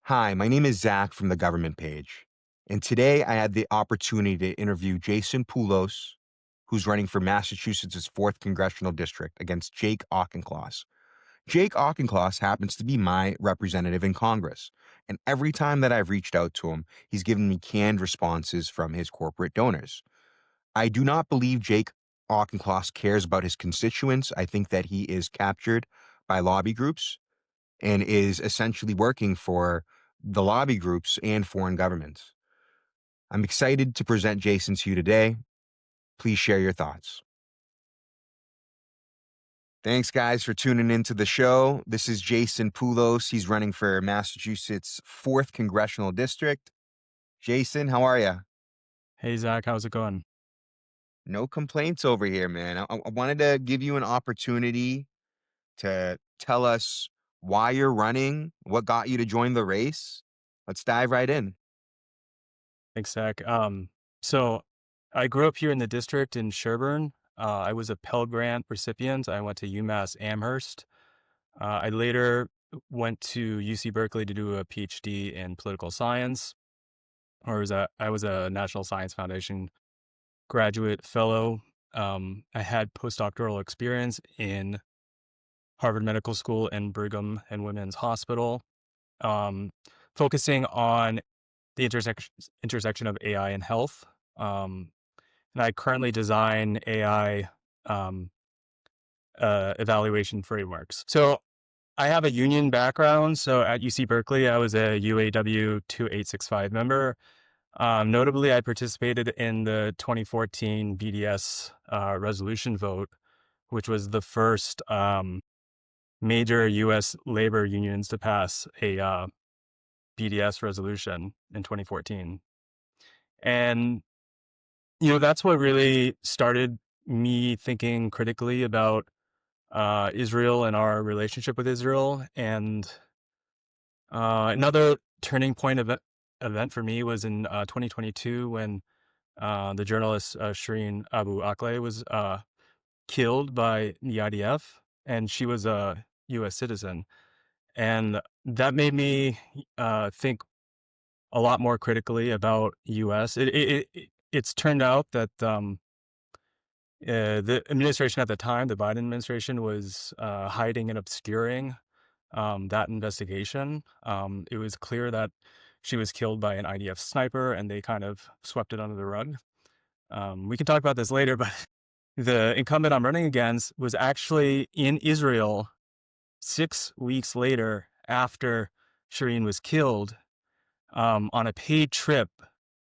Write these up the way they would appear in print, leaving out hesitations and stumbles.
Hi, my name is Zach from the government page. And today I had the opportunity to interview Jason Poulos, who's running for Massachusetts' 4th congressional district against Jake Auchincloss. Jake Auchincloss happens to be my representative in Congress. And every time that I've reached out to him, he's given me canned responses from his corporate donors. I do not believe Jake Auchincloss cares about his constituents. I think that he is captured by lobby groups and is essentially working for the lobby groups and foreign governments. I'm excited to present Jason to you today. Please share your thoughts. Thanks, guys, for tuning into the show. This is Jason Poulos. He's running for Massachusetts' 4th congressional district. Jason, how are you? Hey Zach, how's it going? No complaints over here, man. I wanted to give you an opportunity to tell us why you're running, what got you to join the race. Let's dive right in. Thanks, Zach. So I grew up here in the district in Sherburne. I was a Pell Grant recipient. I went to UMass Amherst. I later went to UC Berkeley to do a PhD in political science, I was a National Science Foundation graduate fellow. I had postdoctoral experience in Harvard Medical School and Brigham and Women's Hospital, um, focusing on the intersection of AI and health. And I currently design AI um, evaluation frameworks. So I have a union background. So at UC Berkeley, I was a UAW 2865 member. Notably, I participated in the 2014 BDS resolution vote, which was the first major U.S. labor unions to pass a BDS resolution in 2014. And that's what really started me thinking critically about Israel and our relationship with Israel. And another turning point event for me was in 2022 when the journalist Shireen Abu Akleh was killed by the IDF, and she was a U.S. citizen. And that made me think a lot more critically about U.S. It's turned out that the administration at the time, the Biden administration, was hiding and obscuring that investigation. It was clear that she was killed by an IDF sniper, and they kind of swept it under the rug. We can talk about this later, but the incumbent I'm running against was actually in Israel 6 weeks later after Shireen was killed, on a paid trip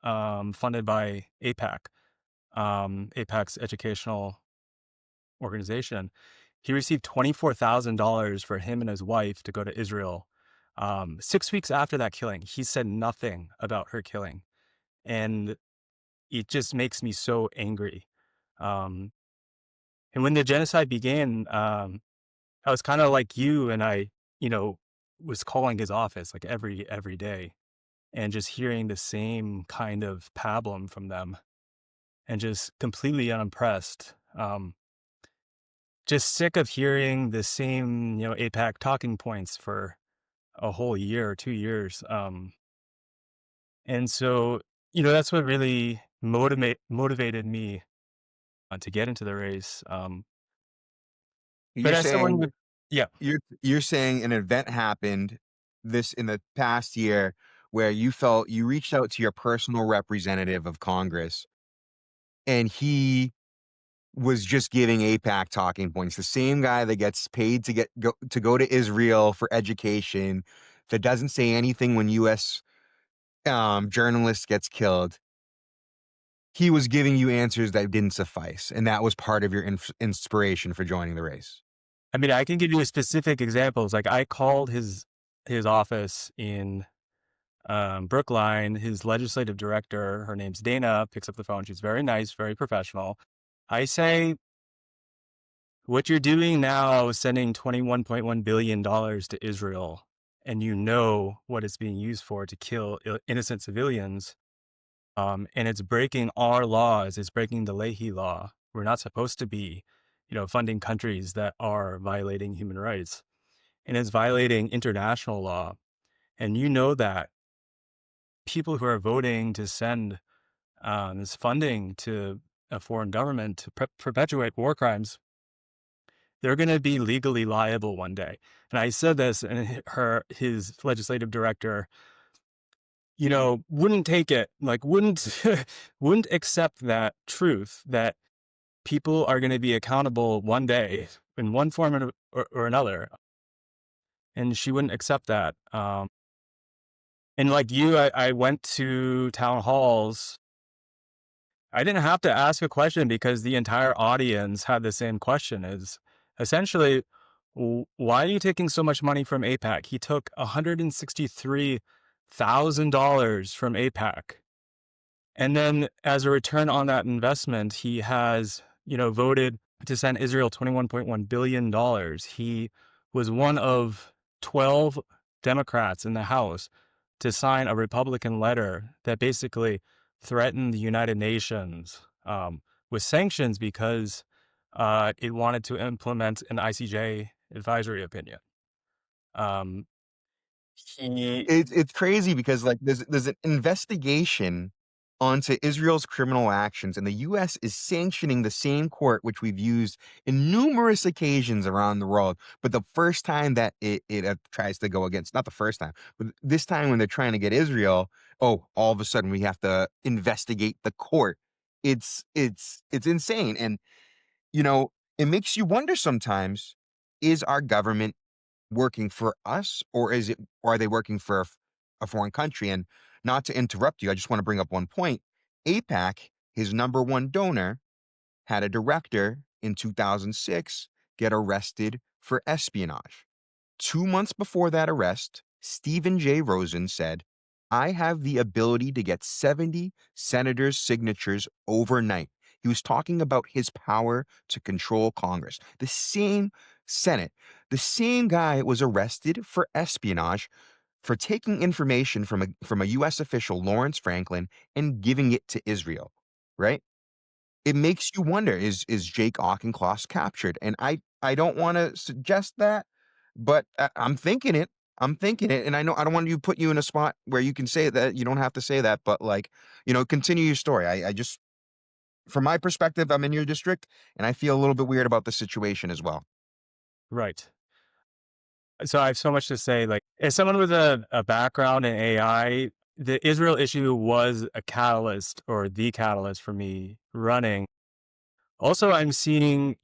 funded by APAC's educational organization. He received $24,000 for him and his wife to go to Israel. 6 weeks after that killing, he said nothing about her killing. And it just makes me so angry. Um, and when the genocide began, I was kind of like you, and I, you know, was calling his office like every day and just hearing the same kind of pablum from them and just completely unimpressed. Just sick of hearing the same, APAC talking points for a whole year or 2 years. And so, that's what really motivated me to get into the race. But You're as someone saying with, yeah, you're saying an event happened this in the past year where you felt you reached out to your personal representative of Congress and he was just giving APAC talking points. The same guy that gets paid to go to Israel for education, that doesn't say anything when US journalist gets killed. He was giving you answers that didn't suffice, and that was part of your inspiration for joining the race. I mean, I can give you specific examples. Like I called his office in Brookline. His legislative director, her name's Dana, picks up the phone. She's very nice, very professional. I say, what you're doing now is sending $21.1 billion to Israel, and you know what it's being used for to kill innocent civilians. And it's breaking our laws. It's breaking the Leahy law. We're not supposed to be, funding countries that are violating human rights. And it's violating international law. And you know that people who are voting to send this funding to a foreign government to perpetuate war crimes, they're going to be legally liable one day. And I said this, and his legislative director, wouldn't take it, like wouldn't wouldn't accept that truth that people are going to be accountable one day in one form or another, and she wouldn't accept that. And like you, I went to town halls. I didn't have to ask a question because the entire audience had the same question: is essentially, why are you taking so much money from APAC? He took $163,000 from APAC. And then as a return on that investment, he has, voted to send Israel $21.1 billion. He was one of 12 Democrats in the House to sign a Republican letter that basically threatened the United Nations with sanctions because it wanted to implement an ICJ advisory opinion. Um, he, It's crazy because, like, there's an investigation onto Israel's criminal actions, and the US is sanctioning the same court which we've used in numerous occasions around the world. But the first time that it tries to go against, not the first time, but this time when they're trying to get Israel, oh, all of a sudden we have to investigate the court. It's insane. And it makes you wonder sometimes, is our government working for us, or are they working for a foreign country? And not to interrupt you, I just want to bring up one point. APAC, his number one donor, had a director in 2006 get arrested for espionage. 2 months before that arrest, Stephen J. Rosen said, I have the ability to get 70 senators' signatures overnight. He was talking about his power to control Congress. The same Senate, the same guy was arrested for espionage for taking information from a US official, Lawrence Franklin, and giving it to Israel, right? It makes you wonder, is Jake Auchincloss captured? And I don't wanna suggest that, but I'm thinking it. I'm thinking it, and I know I don't want to put you in a spot where you can say that. You don't have to say that, but, like, continue your story. I just from my perspective, I'm in your district, and I feel a little bit weird about the situation as well. right. So I have so much to say. Like, as someone with a background in AI, the Israel issue was a catalyst or the catalyst for me running. Also, I'm seeing,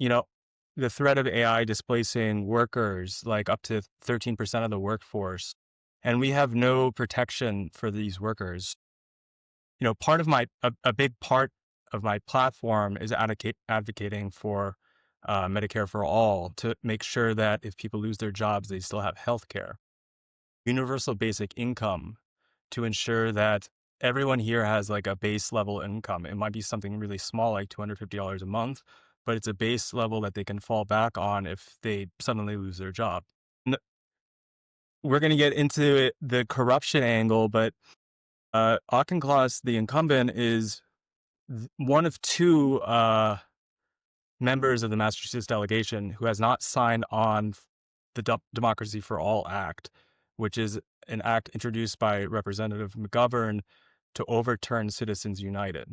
the threat of AI displacing workers, like up to 13% of the workforce. And we have no protection for these workers. Part of a big part of my platform is advocating for Medicare for all, to make sure that if people lose their jobs, they still have health care, universal basic income, to ensure that everyone here has like a base level income. It might be something really small, like $250 a month, but it's a base level that they can fall back on if they suddenly lose their job. We're going to get into the corruption angle, but Auchincloss, the incumbent, is one of two members of the Massachusetts delegation who has not signed on the Democracy for All Act, which is an act introduced by Representative McGovern to overturn Citizens United.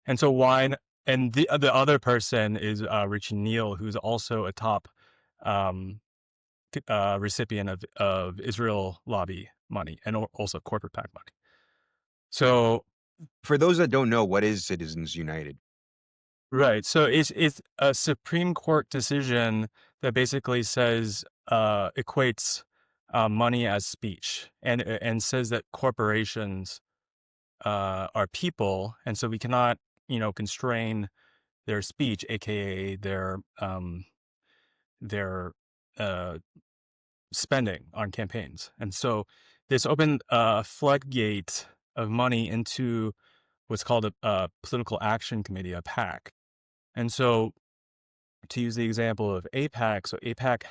And so why? And the other person is Richie Neal, who's also a top um, recipient of Israel lobby money and also corporate PAC money. So For those that don't know, what is Citizens United? right. So it's a Supreme Court decision that basically says equates money as speech, and says that corporations are people, and so we cannot constrain their speech, aka their uh, spending on campaigns. And so this opened a floodgate of money into what's called a political action committee, a PAC. And so, to use the example of APAC, so APAC,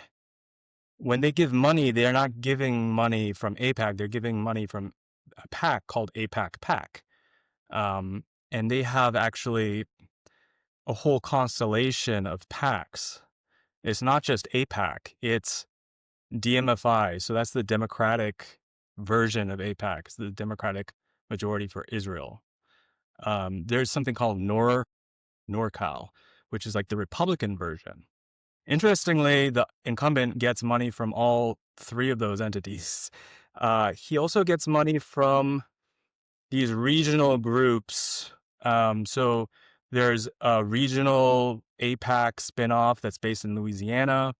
when they give money, they're not giving money from APAC, they're giving money from a PAC called APAC PAC. And they have actually a whole constellation of PACs. It's not just APAC, it's DMFI. So that's the Democratic version of AIPAC. It's the Democratic Majority for Israel. There's something called NorCal, which is like the Republican version. Interestingly, the incumbent gets money from all three of those entities. He also gets money from these regional groups. So there's a regional APAC spinoff that's based in Louisiana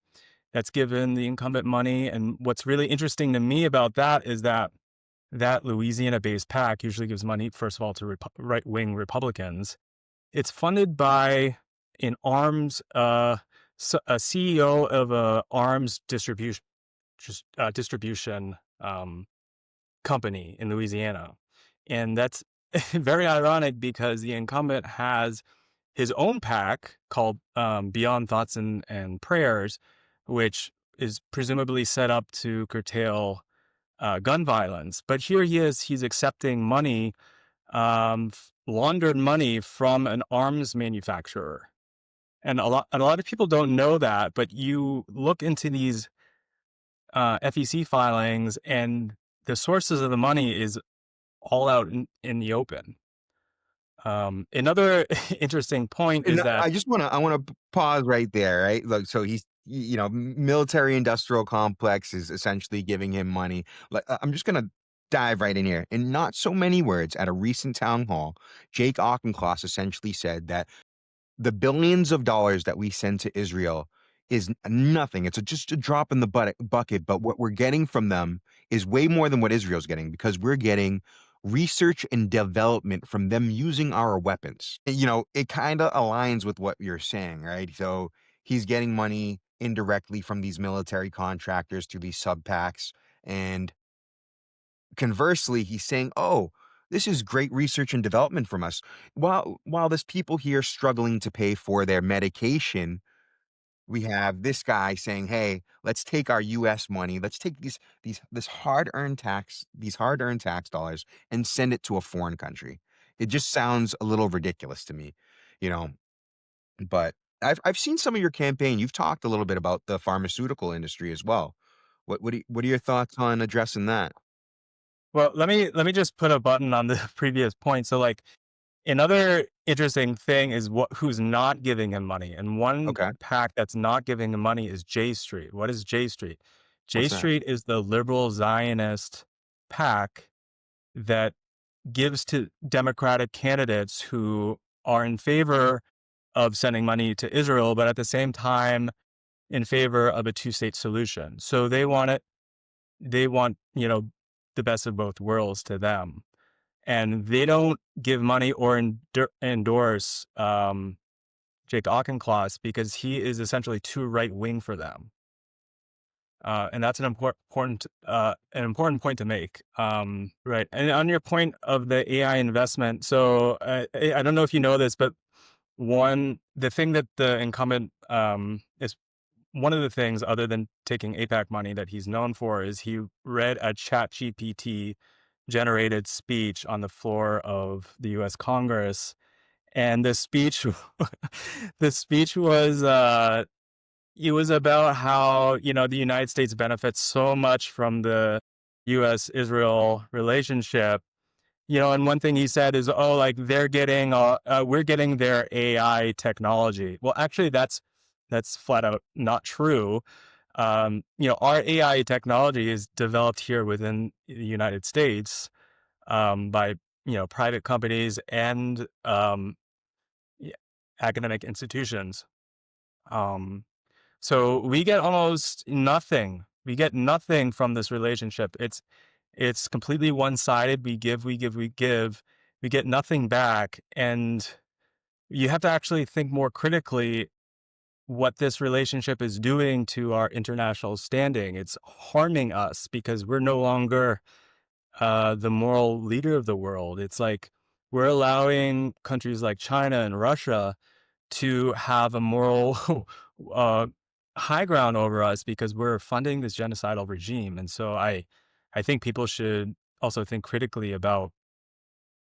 that's given the incumbent money. And what's really interesting to me about that is that that Louisiana-based PAC usually gives money, first of all, to right-wing Republicans. It's funded by an arms, a CEO of a arms distribution company in Louisiana, and that's very ironic because the incumbent has his own PAC called Beyond Thoughts and Prayers, which is presumably set up to curtail gun violence. But here he is; he's accepting money, laundered money from an arms manufacturer. And a lot of people don't know that, but you look into these FEC filings, and the sources of the money is all out in the open. Another interesting point And is that, I wanna pause right there, right? Look, so he's military industrial complex is essentially giving him money. Like, I'm just gonna dive right in here. In not so many words, at a recent town hall, Jake Auchincloss essentially said that the billions of dollars that we send to Israel is nothing. It's just a drop in the bucket. But what we're getting from them is way more than what Israel's getting because we're getting research and development from them using our weapons. It kind of aligns with what you're saying, right? So he's getting money indirectly from these military contractors through these sub packs. And conversely, he's saying, "Oh, this is great research and development from us." While there's people here struggling to pay for their medication, we have this guy saying, "Hey, let's take our US money. Let's take these hard-earned tax dollars and send it to a foreign country." It just sounds a little ridiculous to me, you know. But I've seen some of your campaign. You've talked a little bit about the pharmaceutical industry as well. What are your thoughts on addressing that? well, let me just put a button on the previous point. So, like, another interesting thing is who's not giving him money, and one Okay. PAC that's not giving him money is J Street. What is J Street? J What's that? Street is the liberal Zionist PAC that gives to Democratic candidates who are in favor of sending money to Israel, but at the same time in favor of a two-state solution. So they want, the best of both worlds to them. And they don't give money or endorse Jake Auchincloss because he is essentially too right wing for them. And that's an important point to make. Right. And on your point of the AI investment, so I don't know if you know this, but the thing that the incumbent is one of the things other than taking APAC money that he's known for is he read a chat GPT generated speech on the floor of the US Congress. And the speech, the speech was, it was about how, the United States benefits so much from the US Israel relationship. And one thing he said is, oh, like we're getting their AI technology. Well, actually, that's flat out not true. Our AI technology is developed here within the United States by private companies and yeah, academic institutions. Um, so we get almost nothing. We get nothing from this relationship. It's completely one sided. We give, we give, we give. We get nothing back, and you have to actually think more critically what this relationship is doing to our international standing. It's harming us because we're no longer the moral leader of the world. It's like we're allowing countries like China and Russia to have a moral uh, high ground over us because we're funding this genocidal regime. And so I think people should also think critically about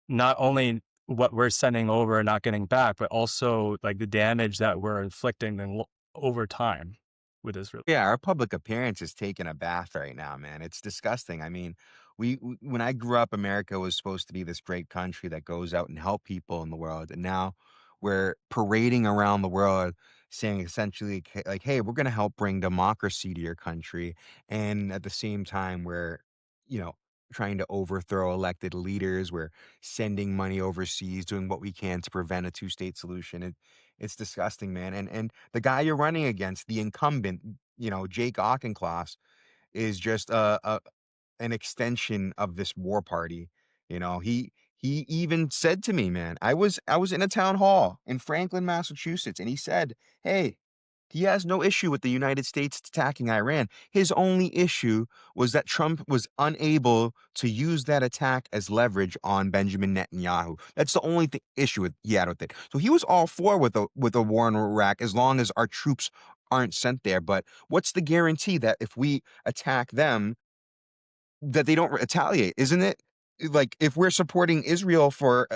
not only what we're sending over and not getting back, but also like the damage that we're inflicting over time with this. Yeah, our public appearance is taking a bath right now, man. It's disgusting. I mean, when I grew up, America was supposed to be this great country that goes out and help people in the world, and now we're parading around the world saying essentially like, "Hey, we're gonna help bring democracy to your country," and at the same time, we're, you know, trying to overthrow elected leaders. We're sending money overseas, doing what we can to prevent a two-state solution. It's disgusting, man. And the guy you're running against, the incumbent, Jake Auchincloss, is just an extension of this war party. He even said to me, man, I was in a town hall in Franklin, Massachusetts, and he said, "Hey, he has no issue with the United States attacking Iran. His only issue was that Trump was unable to use that attack as leverage on Benjamin Netanyahu. That's the only issue he had with it. So he was all for with a war in Iraq as long as our troops aren't sent there. But what's the guarantee that if we attack them, that they don't retaliate, isn't it? Like, if we're supporting Israel for,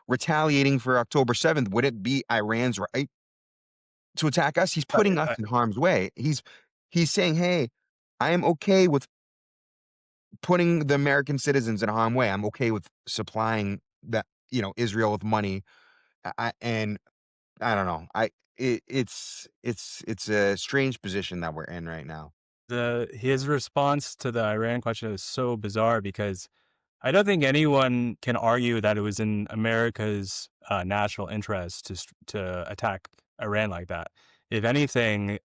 retaliating for October 7th, would it be Iran's right to attack us? He's putting us I, in harm's way. He's saying, "Hey, I am okay with putting the American citizens in harm's way. I'm okay with supplying Israel with money." And I don't know. It's a strange position that we're in right now. the his response to the Iran question is so bizarre because I don't think anyone can argue that it was in America's national interest to attack Iran like that. If anything,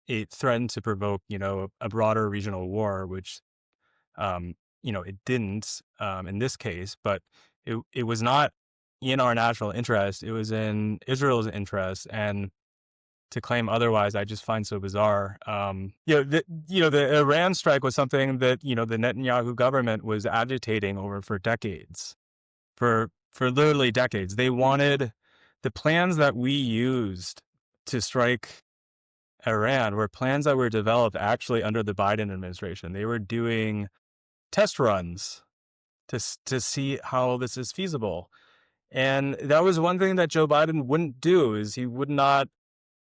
it threatened to provoke, a broader regional war, which it didn't in this case. But it was not in our national interest. It was in Israel's interest, and to claim otherwise, I just find so bizarre. The Iran strike was something that the Netanyahu government was agitating over for decades, for literally decades. They wanted the plans that we used to strike Iran were plans that were developed actually under the Biden administration. They were doing test runs to see how this is feasible, and that was one thing that Joe Biden wouldn't do. Is he would not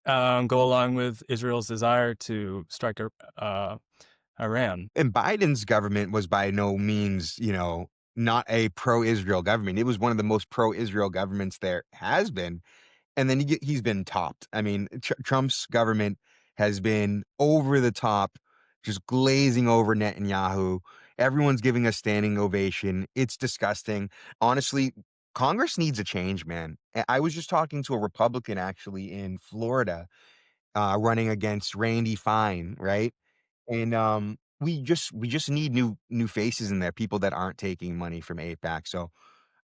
go along with Israel's desire to strike Iran. And Biden's government was by no means, not a pro-Israel government. It was one of the most pro-Israel governments there has been. And then he's been topped. I mean, Trump's government has been over the top, just glazing over Netanyahu. Everyone's giving a standing ovation. It's disgusting. Honestly, Congress needs a change, man. I was just talking to a Republican actually in Florida, running against Randy Fine, right? And we just need new faces in there, people that aren't taking money from AIPAC. So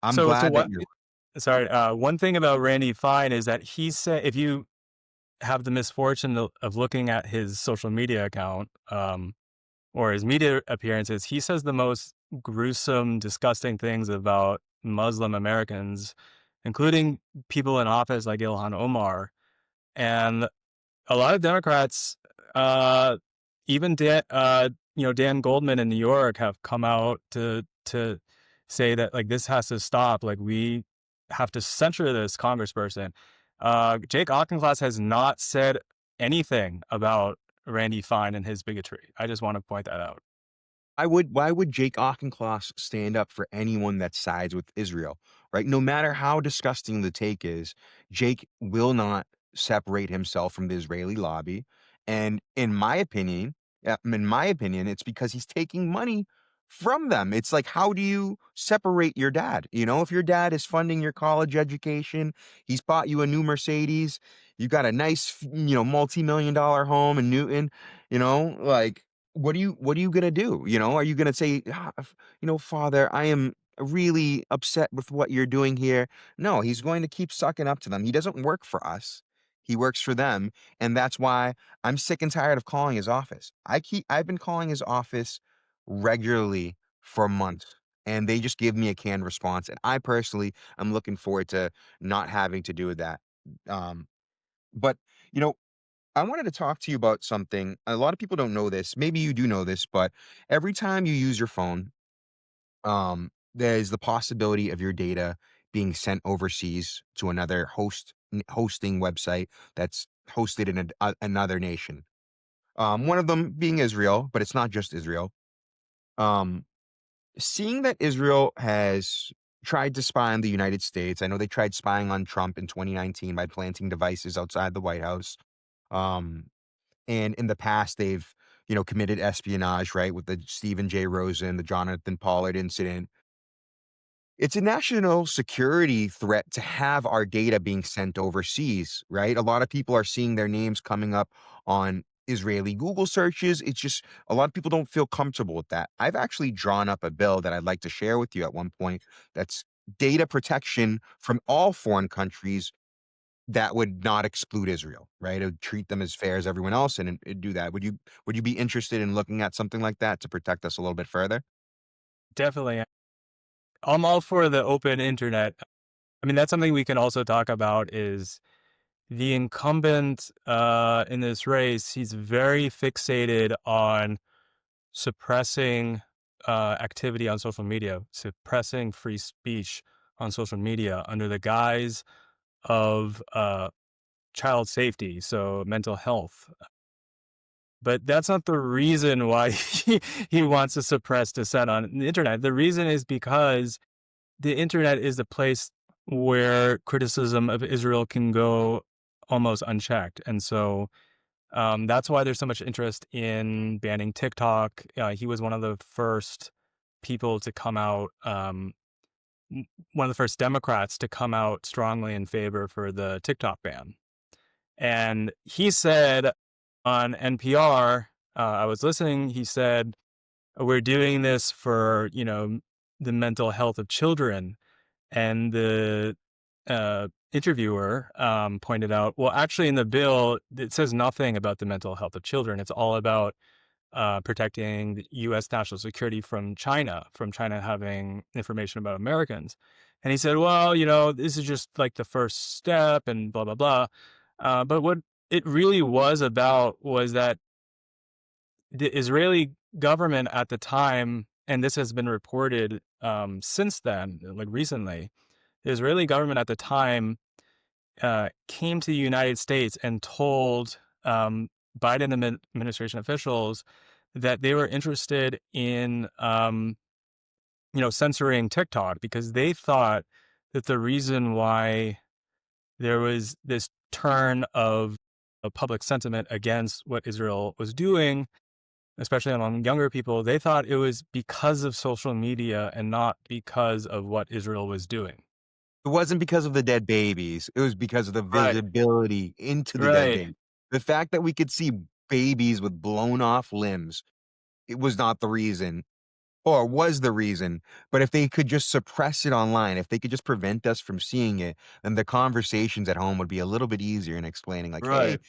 I'm So glad that what? you're Sorry. One thing about Randy Fine is that he said if you have the misfortune of looking at his social media account or his media appearances, he says the most gruesome, disgusting things about Muslim Americans, including people in office like Ilhan Omar. And a lot of Democrats, uh, even Dan Goldman in New York, have come out to say that like this has to stop. Like we have to censure this congressperson. Jake Auchincloss has not said anything about Randy Fine and his bigotry. I just want to point that out. why would Jake Auchincloss stand up for anyone that sides with Israel, right? No matter how disgusting the take is, Jake will not separate himself from the Israeli lobby. And in my opinion, it's because he's taking money from them. It's like, how do you separate your dad? If your dad is funding your college education, he's bought you a new Mercedes, you got a nice, multi-million dollar home in Newton, like, what are you gonna do? Are you gonna say, Father, I am really upset with what you're doing here? No, he's going to keep sucking up to them. He doesn't work for us. He works for them. And that's why I'm sick and tired of calling his office. I've been calling his office regularly for months. And they just give me a canned response. And I personally am looking forward to not having to do with that. Um, but you know, I wanted to talk to you about something. A lot of people don't know this. Maybe you do know this, but every time you use your phone, there's the possibility of your data being sent overseas to another hosting website that's hosted in another nation. One of them being Israel, but it's not just Israel. Um, Seeing that Israel has tried to spy on the United States, I know they tried spying on Trump in 2019 by planting devices outside the White House. Um, and in the past, they've, committed espionage, right, with the Stephen J. Rosen, the Jonathan Pollard incident. It's a national security threat to have our data being sent overseas, right? A lot of people are seeing their names coming up on Israeli Google searches. It's just a lot of people don't feel comfortable with that. I've actually drawn up a bill that I'd like to share with you at one point that's data protection from all foreign countries that would not exclude Israel, right? It would treat them as fair as everyone else and do that. Would you be interested in looking at something like that to protect us a little bit further? Definitely. I'm all for the open internet. I mean, that's something we can also talk about is the incumbent in this race. He's very fixated on suppressing activity on social media, suppressing free speech on social media under the guise of child safety, so mental health. But that's not the reason why he wants to suppress dissent on the internet. The reason is because the internet is the place where criticism of Israel can go almost unchecked. And so that's why there's so much interest in banning TikTok. He was one of the first people to come out, one of the first Democrats to come out strongly in favor for the TikTok ban. And he said on NPR, I was listening, he said, we're doing this for, the mental health of children. And the interviewer pointed out, well, actually, in the bill, it says nothing about the mental health of children. It's all about protecting the U.S. national security from China having information about Americans. And he said, well, this is just like the first step and blah, blah, blah. But what it really was about was that the Israeli government at the time, and this has been reported since then, like recently, the Israeli government at the time came to the United States and told Biden administration officials that they were interested in, censoring TikTok because they thought that the reason why there was this turn of public sentiment against what Israel was doing, especially among younger people, they thought it was because of social media and not because of what Israel was doing. It wasn't because of the dead babies, it was because of the Right. visibility into the dead Right. baby. The fact that we could see babies with blown off limbs, it was not the reason, or was the reason, but if they could just suppress it online, if they could just prevent us from seeing it, then the conversations at home would be a little bit easier in explaining like, "Hey, Right.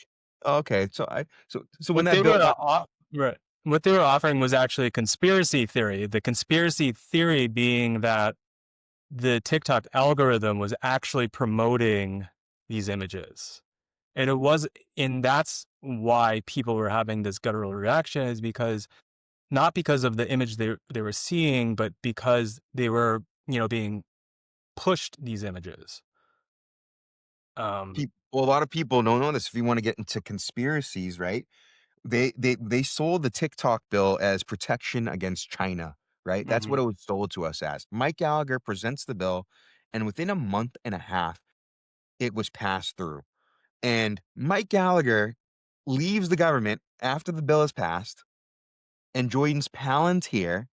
okay, so when What that they bill were got." right. What they were offering was actually a conspiracy theory. The conspiracy theory being that the TikTok algorithm was actually promoting these images. And it was, and that's why people were having this guttural reaction is because not because of the image they were seeing, but because they were, being pushed these images. Um, Well, a lot of people don't know this. If you wanna get into conspiracies, right? They sold the TikTok bill as protection against China, right? That's what mhm. it was sold to us as. Mike Gallagher presents the bill, and within a month and a half, it was passed through. And Mike Gallagher leaves the government after the bill is passed and joins Palantir,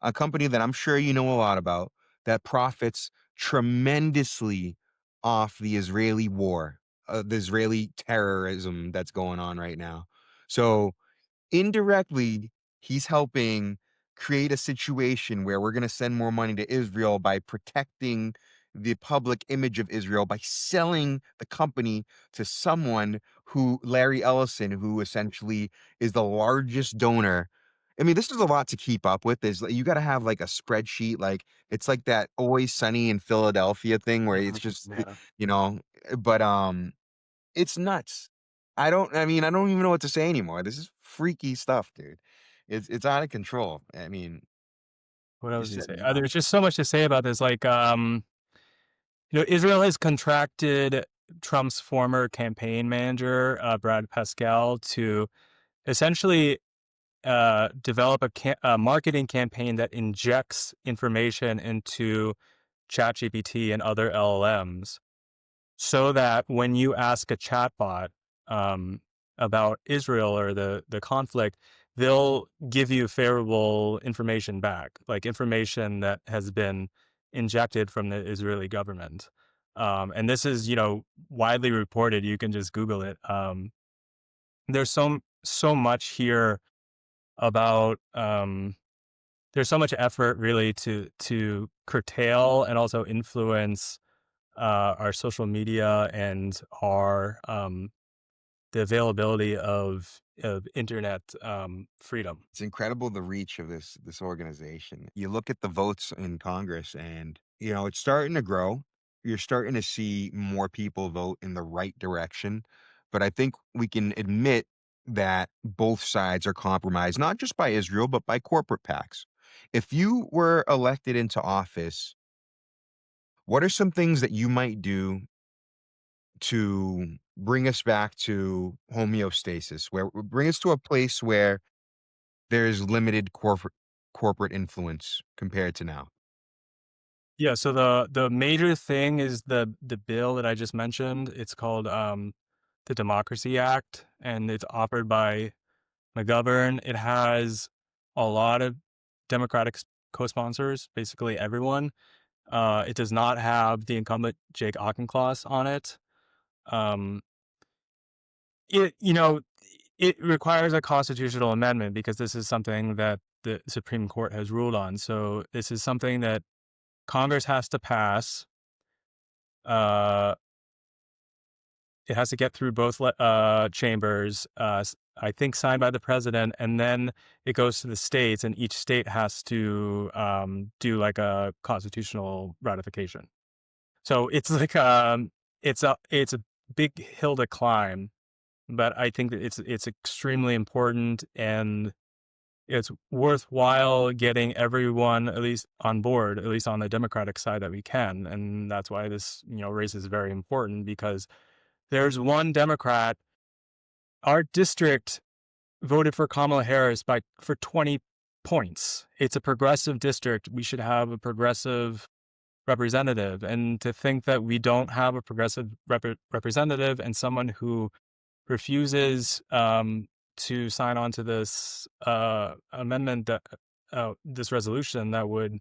a company that I'm sure you know a lot about, that profits tremendously off the Israeli war, the Israeli terrorism that's going on right now. So indirectly, he's helping create a situation where we're gonna send more money to Israel by protecting the public image of Israel by selling the company to someone who Larry Ellison, who essentially is the largest donor. I mean, this is a lot to keep up with. Is you gotta have, like, a spreadsheet, like, it's like that Always Sunny in Philadelphia thing where it's just, Yeah. you know, but, it's nuts. I don't even know what to say anymore. This is freaky stuff, dude. It's out of control. I mean, What else it's did you just say? There's just so much to say about this. Like, Israel has contracted Trump's former campaign manager, Brad Pascal, to essentially develop a marketing campaign that injects information into ChatGPT and other LLMs so that when you ask a chatbot um, about Israel or the conflict, they'll give you favorable information back, like information that has been injected from the Israeli government. And this is, widely reported. You can just Google it. There's so much here about there's so much effort really to curtail and also influence our social media and our the availability of internet freedom. It's incredible the reach of this organization. You look at the votes in Congress and, it's starting to grow. You're starting to see more people vote in the right direction. But I think we can admit that both sides are compromised, not just by Israel, but by corporate PACs. If you were elected into office, what are some things that you might do to bring us back to homeostasis, where bring us to a place where there's limited corporate influence compared to now? Yeah, so the major thing is the bill that I just mentioned. It's called the Democracy Act, and it's offered by McGovern. It has a lot of Democratic co-sponsors, basically everyone. It does not have the incumbent Jake Auchincloss on it. Um, it you know it requires a constitutional amendment because this is something that the Supreme Court has ruled on. So this is something that Congress has to pass. Uh, it has to get through both chambers. I think signed by the president, and then it goes to the states, and each state has to do like a constitutional ratification. So it's like it's a big hill to climb, but I think that it's extremely important, and it's worthwhile getting everyone at least on board, at least on the Democratic side that we can, and that's why this race is very important because there's one Democrat. Our district voted for Kamala Harris for 20 points. It's a progressive district. We should have a progressive representative, and to think that we don't have a progressive representative and someone who refuses to sign on to this amendment that this resolution that would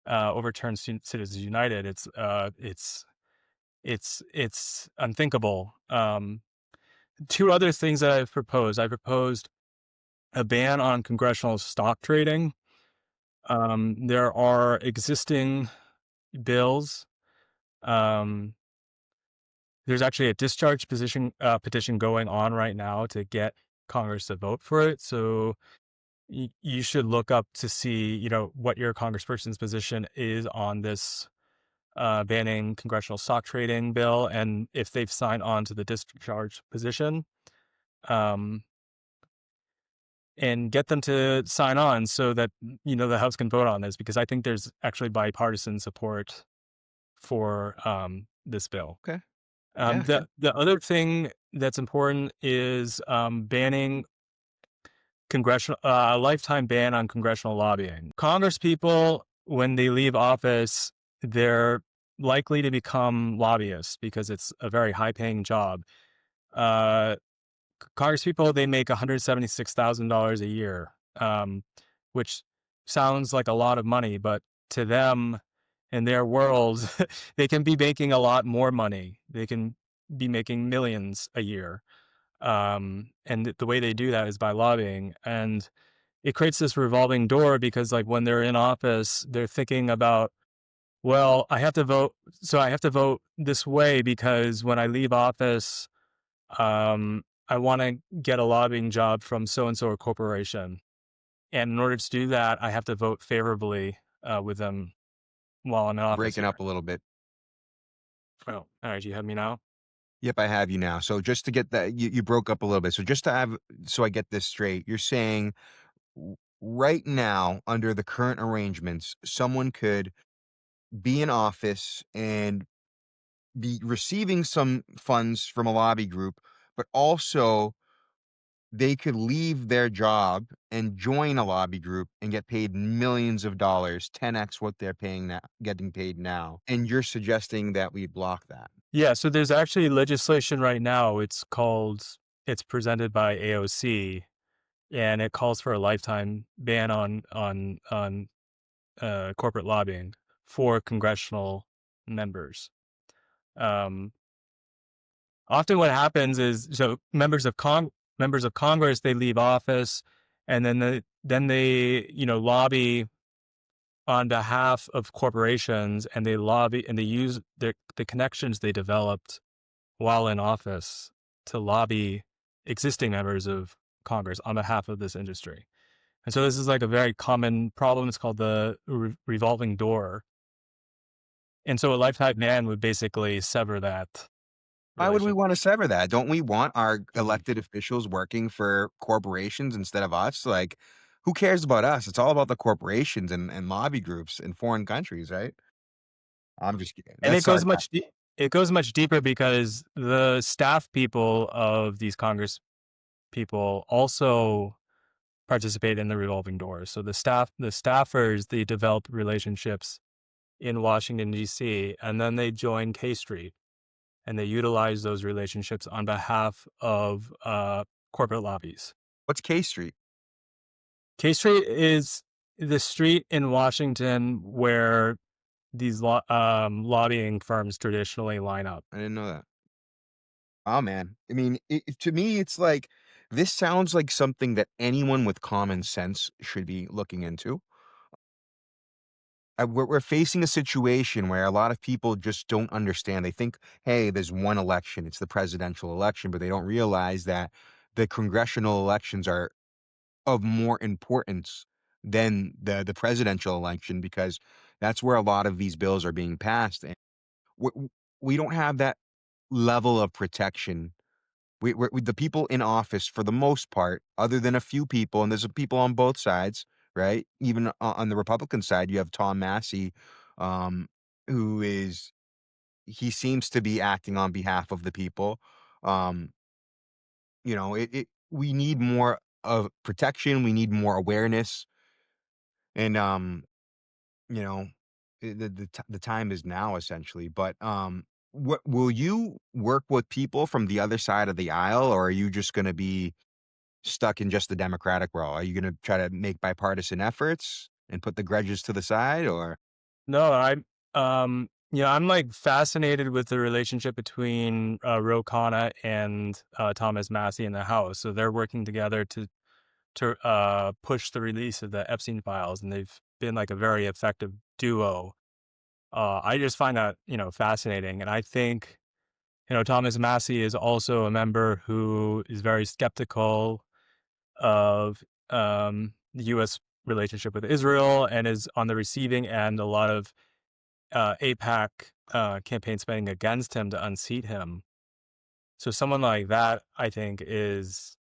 overturn Citizens United. It's unthinkable. Two other things that I've proposed. I proposed a ban on congressional stock trading. There are existing bills. Um, there's actually a discharge petition going on right now to get Congress to vote for it. So you should look up to see, what your congressperson's position is on this banning congressional stock trading bill, and if they've signed on to the discharge position, um, and get them to sign on so that the House can vote on this because I think there's actually bipartisan support for this bill. Okay. Um, Yeah, yeah. the other thing that's important is banning congressional a lifetime ban on congressional lobbying. Congress people, when they leave office, they're likely to become lobbyists because it's a very high paying job. Uh, Congress people, they make $176,000 a year, which sounds like a lot of money, but to them, in their world, they can be making a lot more money. They can be making millions a year. And the way they do that is by lobbying. And it creates this revolving door because, like, when they're in office, they're thinking about, well, I have to vote. So I have to vote this way because when I leave office, I want to get a lobbying job from so and so corporation, and in order to do that, I have to vote favorably with them while I'm in office Breaking up here. a little bit. Oh, all right. You have me now. Yep, I have you now. So just to get that, you broke up a little bit. So just to have, so I get this straight, you're saying right now, under the current arrangements, someone could be in office and be receiving some funds from a lobby group, but also they could leave their job and join a lobby group and get paid millions of dollars, 10x what they're paying now, getting paid now. And you're suggesting that we block that. Yeah, so there's actually legislation right now. It's presented by AOC, and it calls for a lifetime ban on corporate lobbying for congressional members. Um, Often what happens is, members of Congress, they leave office, and then they lobby on behalf of corporations, and they lobby and they use the connections they developed while in office to lobby existing members of Congress on behalf of this industry. And so this is like a very common problem. It's called the revolving door. And so a lifetime ban would basically sever that Why would we relation. want to sever that? Don't we want our Mhm. elected officials working for corporations instead of us? Like, who cares about us? It's all about the corporations and lobby groups in foreign countries, right? I'm just kidding. And That's sarcastic. it goes much deeper because the staff people of these Congress people also participate in the revolving doors. So the staffers, they develop relationships in Washington D.C. and then they join K Street and they utilize those relationships on behalf of corporate lobbies. What's K Street? K Street is the street in Washington where these lobbying firms traditionally line up. I didn't know that. Oh man. I mean, to me, it's like this sounds like something that anyone with common sense should be looking into. We're facing a situation where a lot of people just don't understand. They think, hey, there's one election, it's the presidential election, but they don't realize that the congressional elections are of more importance than the presidential election because that's where a lot of these bills are being passed. And we don't have that level of protection. The people in office, for the most part, other than a few people, and there's people on both sides, right? Even on the Republican side, you have Tom Massey, um, who is he seems to be acting on behalf of the people. Um, we need more of protection. We need more awareness, and you know, the time is now essentially. But what will you work with people from the other side of the aisle, or are you just going to be stuck in just the Democratic role? Are you gonna try to make bipartisan efforts and put the grudges to the side, or No, I'm like fascinated with the relationship between Ro Khanna and Thomas Massey in the House. So they're working together to push the release of the Epstein files, and they've been like a very effective duo. I just find that fascinating, and I think Thomas Massey is also a member who is very skeptical of the U.S. relationship with Israel and is on the receiving end a lot of APAC campaign spending against him to unseat him. So someone like that, I think, is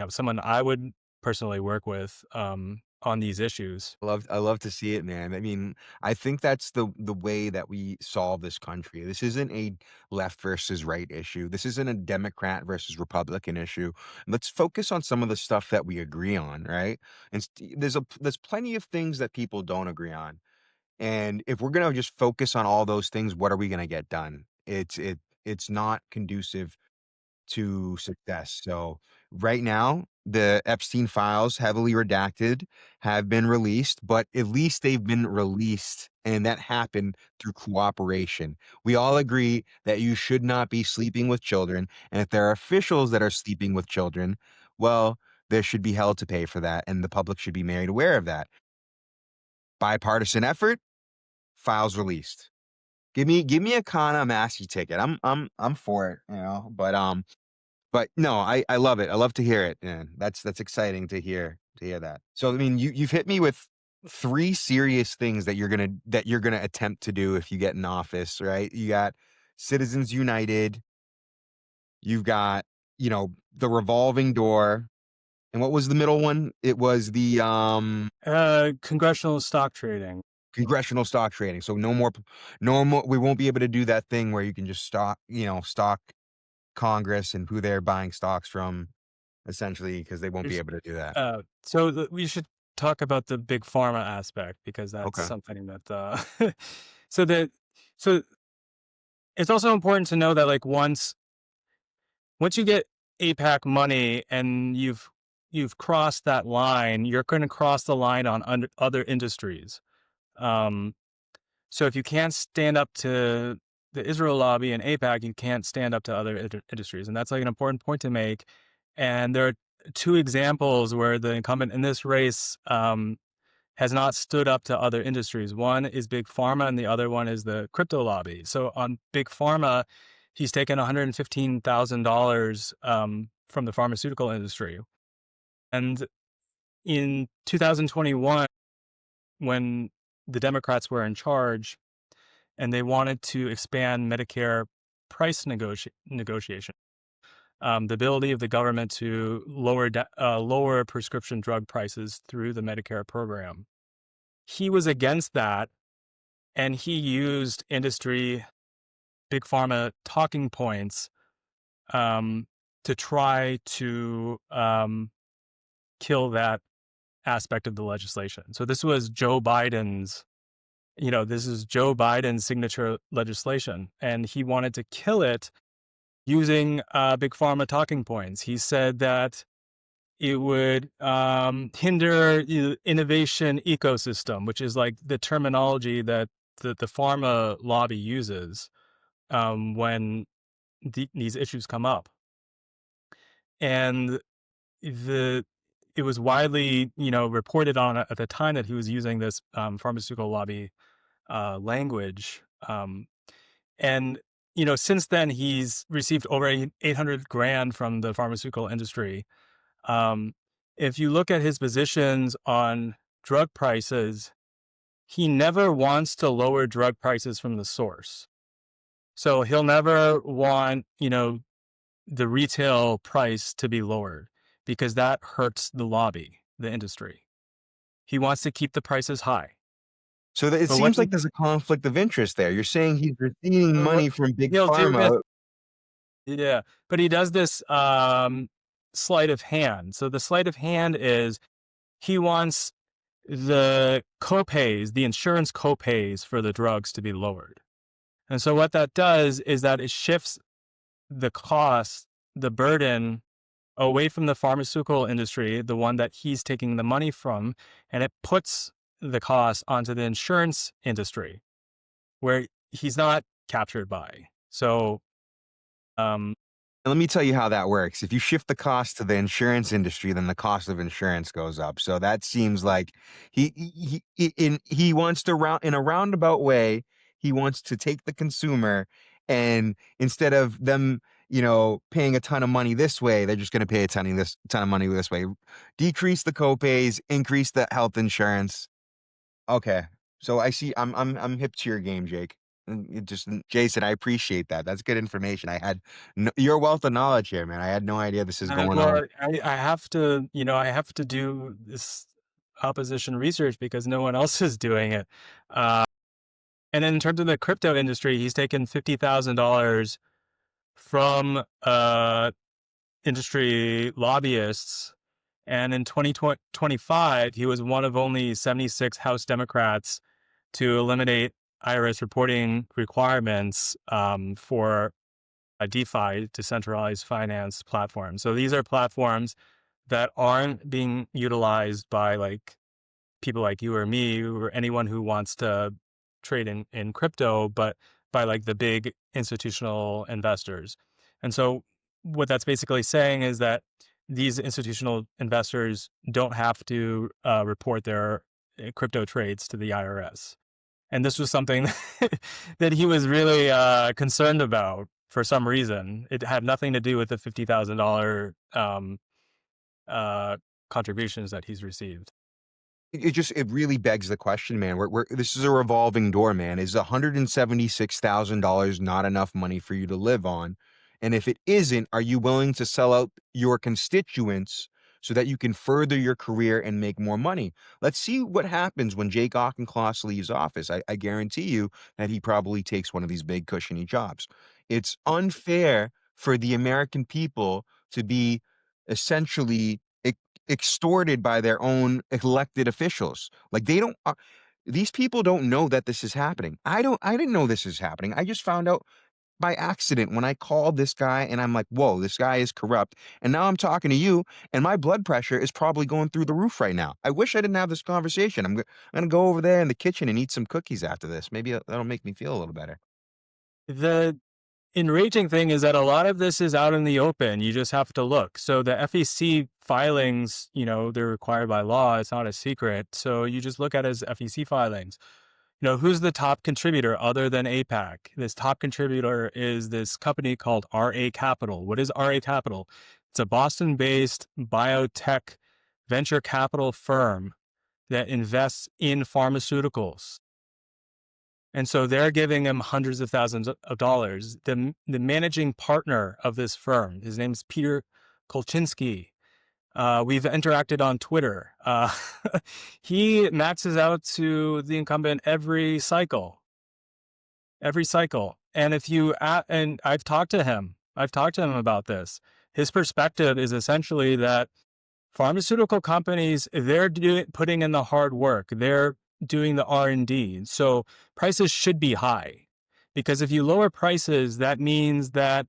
someone I would personally work with on these issues. I love to see it, man. I mean, I think that's the way that we solve this country. This isn't a left versus right issue. This isn't a Democrat versus Republican issue. Let's focus on some of the stuff that we agree on, right? And there's plenty of things that people don't agree on. And if we're gonna just focus on all those things, what are we gonna get done? It's not conducive to success. So right now, the Epstein files, heavily redacted, have been released, but at least they've been released, and that happened through cooperation. We all agree that you should not be sleeping with children, and if there are officials that are sleeping with children, well, there should be hell to pay for that, and the public should be made aware of that. Bipartisan effort, files released. Give me a Kana Massey ticket. I'm for it, but no, I love it. I love to hear it, man. That's exciting to hear that. So I mean, you've hit me with three serious things that you're gonna attempt to do if you get in office, right? You got Citizens United, you've got, the revolving door, and what was the middle one? It was the Congressional stock trading. congressional stock trading. So no more, we won't be able to do that thing where you can just stock Congress and who they're buying stocks from. essentially, because they won't be There's, able to do that. we should talk about the big pharma aspect because that's Okay. something that, so that so it's also important to know that like once you get APAC money and you've crossed that line, you're going to cross the line on other industries. Um, so if you can't stand up to the Israel lobby and APAC, you can't stand up to other industries, and that's like an important point to make. And there are two examples where the incumbent in this race has not stood up to other industries. One is big pharma, and the other one is the crypto lobby. So on big pharma, he's taken $115,000 from the pharmaceutical industry. And in 2021, when the Democrats were in charge and they wanted to expand Medicare price negotiation, the ability of the government to lower prescription drug prices through the Medicare program. He was against that, and he used industry, big pharma talking points um, to try to kill that aspect of the legislation. So this is Joe Biden's signature legislation, and he wanted to kill it using big pharma talking points. He said that it would hinder the innovation ecosystem, which is like the terminology that the pharma lobby uses when these issues come up. And the it was widely, reported on at the time that he was using this pharmaceutical lobby language. And since then, he's received over 800 grand from the pharmaceutical industry. Um, if you look at his positions on drug prices, he never wants to lower drug prices from the source. So he'll never want, the retail price to be lowered because that hurts the lobby, the industry. He wants to keep the prices high. So that it But what seems he like there's a conflict of interest there. You're saying he's receiving what money from big he'll do is pharma. yeah, but he does this sleight of hand. So the sleight of hand is he wants the copays, the insurance copays for the drugs to be lowered. And so what that does is that it shifts the cost, the burden away from the pharmaceutical industry, the one that he's taking the money from, and it puts the cost onto the insurance industry where he's not captured by. So, um, Let me tell you how that works. If you shift the cost to the insurance industry, then the cost of insurance goes up. So that seems like he wants to in a roundabout way, he wants to take the consumer, and instead of them, paying a ton of money this way, they're just going to pay a ton of money this way. Decrease the copays, increase the health insurance. Okay. So I see I'm hip to your game, Jake. It just Jason, I appreciate that. That's good information. I had your wealth of knowledge here, man. I had no idea this is going on. well, I have to, I have to do this opposition research because no one else is doing it. Uh, and then in terms of the crypto industry, he's taken $50,000 from industry lobbyists. And in 2025, he was one of only 76 House Democrats to eliminate IRS reporting requirements for a DeFi, decentralized finance platform. So these are platforms that aren't being utilized by like people like you or me or anyone who wants to trade in crypto, but by like the big institutional investors. And so what that's basically saying is that these institutional investors don't have to report their crypto trades to the IRS. And this was something that he was really concerned about for some reason. It had nothing to do with the $50,000 uh, contributions that he's received. It really begs the question, man. This is a revolving door, man. Is $176,000 not enough money for you to live on? And if it isn't, are you willing to sell out your constituents so that you can further your career and make more money? Let's see what happens when Jake Auchincloss leaves office. I guarantee you that he probably takes one of these big cushiony jobs. It's unfair for the American people to be essentially extorted by their own elected officials. Like they don't these people don't know that this is happening. I didn't know this is happening. I just found out by accident when I called this guy and I'm like, whoa, this guy is corrupt. And now I'm talking to you and my blood pressure is probably going through the roof right now. I wish I didn't have this conversation. I'm going to go over there in the kitchen and eat some cookies after this. Maybe that'll make me feel a little better. The enraging thing is that a lot of this is out in the open. You just have to look. So the FEC filings, they're required by law. It's not a secret. So you just look at his FEC filings. Who's the top contributor other than APAC? This top contributor is this company called RA Capital. What is RA Capital? It's a Boston-based biotech venture capital firm that invests in pharmaceuticals. And so they're giving him hundreds of thousands of dollars. The managing partner of this firm, his name is Peter Kolchinsky. We've interacted on Twitter. He maxes out to the incumbent every cycle. And and I've talked to him about this. His perspective is essentially that pharmaceutical companies, they're putting in the hard work. They're doing the R&D. So prices should be high, because if you lower prices, that means that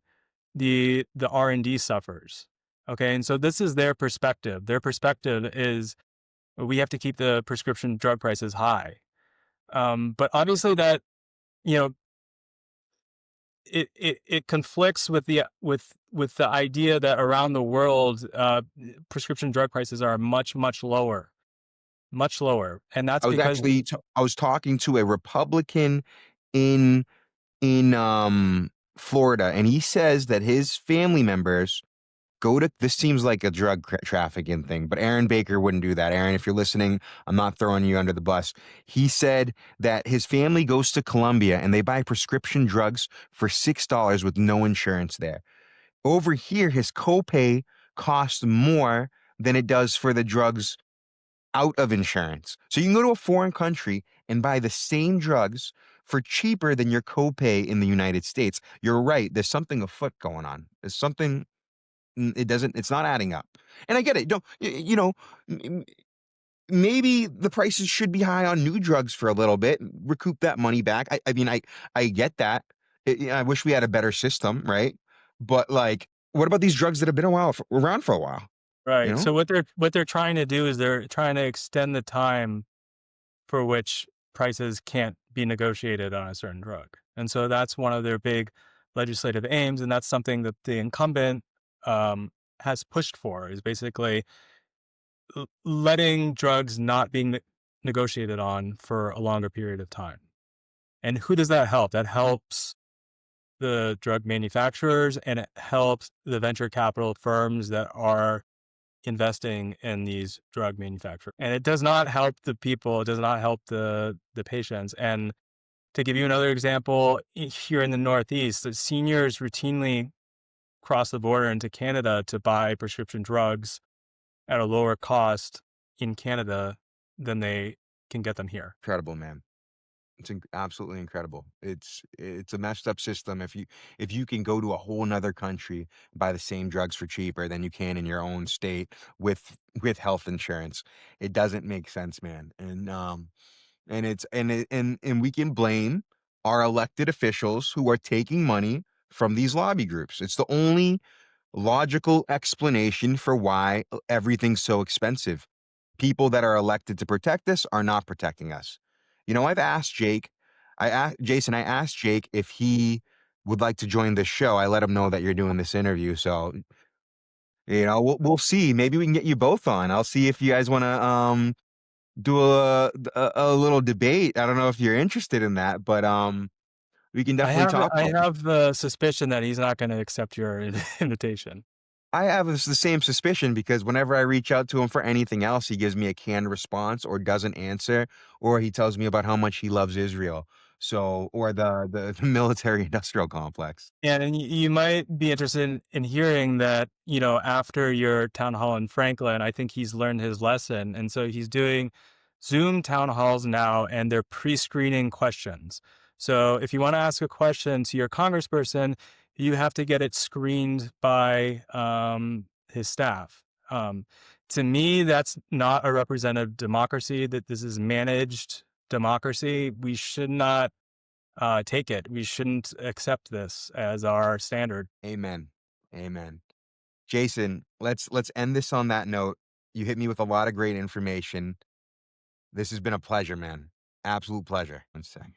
the R&D suffers. Okay. And so this is their perspective. Their perspective is we have to keep the prescription drug prices high. But obviously that, you know, it conflicts with the idea that around the world, prescription drug prices are much lower, and that's because I was talking to a Republican in Florida, and he says that his family members go to this seems like a drug trafficking thing, but Aaron Baker wouldn't do that. Aaron, if you're listening, I'm not throwing you under the bus. He said that his family goes to Colombia and they buy prescription drugs for $6 with no insurance there. Over here, his copay costs more than it does for the drugs out of insurance. So you can go to a foreign country and buy the same drugs for cheaper than your copay in the United States. You're right. There's something afoot going on. There's something it's not adding up. And I get it. Don't, maybe the prices should be high on new drugs for a little bit, recoup that money back. I mean, I get that. I wish we had a better system, right? But like, what about these drugs that have been around for a while? You right. know, So what they're trying to do is they're trying to extend the time for which prices can't be negotiated on a certain drug. And so that's one of their big legislative aims. And that's something that the incumbent has pushed for, is basically letting drugs not being negotiated on for a longer period of time. And who does that help? That helps the drug manufacturers, and it helps the venture capital firms that are investing in these drug manufacturers. And it does not help the people. It does not help the patients. And to give you another example, here in the Northeast, the seniors routinely cross the border into Canada to buy prescription drugs at a lower cost in Canada than they can get them here. incredible, man. It's absolutely incredible. It's a messed up system. If you can go to a whole nother country, buy the same drugs for cheaper than you can in your own state with health insurance, it doesn't make sense, man. And we can blame our elected officials who are taking money from these lobby groups. It's the only logical explanation for why everything's so expensive. People that are elected to protect us are not protecting us. I've asked Jake, I asked Jake if he would like to join the show. I let him know that you're doing this interview. So, we'll see. Maybe we can get you both on. I'll see if you guys want to do a little debate. I don't know if you're interested in that, but we can definitely talk I about it. have the suspicion that he's not going to accept your invitation. I have the same suspicion because whenever I reach out to him for anything else, he gives me a canned response or doesn't answer, or he tells me about how much he loves Israel. So, or the military industrial complex. And you might be interested in hearing that, after your town hall in Franklin, I think he's learned his lesson. And so he's doing Zoom town halls now, and they're pre-screening questions. So if you want to ask a question to your congressperson, you have to get it screened by his staff. Um, to me, that's not a representative democracy. That this is managed democracy. We should not take it. We shouldn't accept this as our standard. Amen. Amen. Jason, let's end this on that note. You hit me with a lot of great information. This has been a pleasure, man. Absolute pleasure. One sec.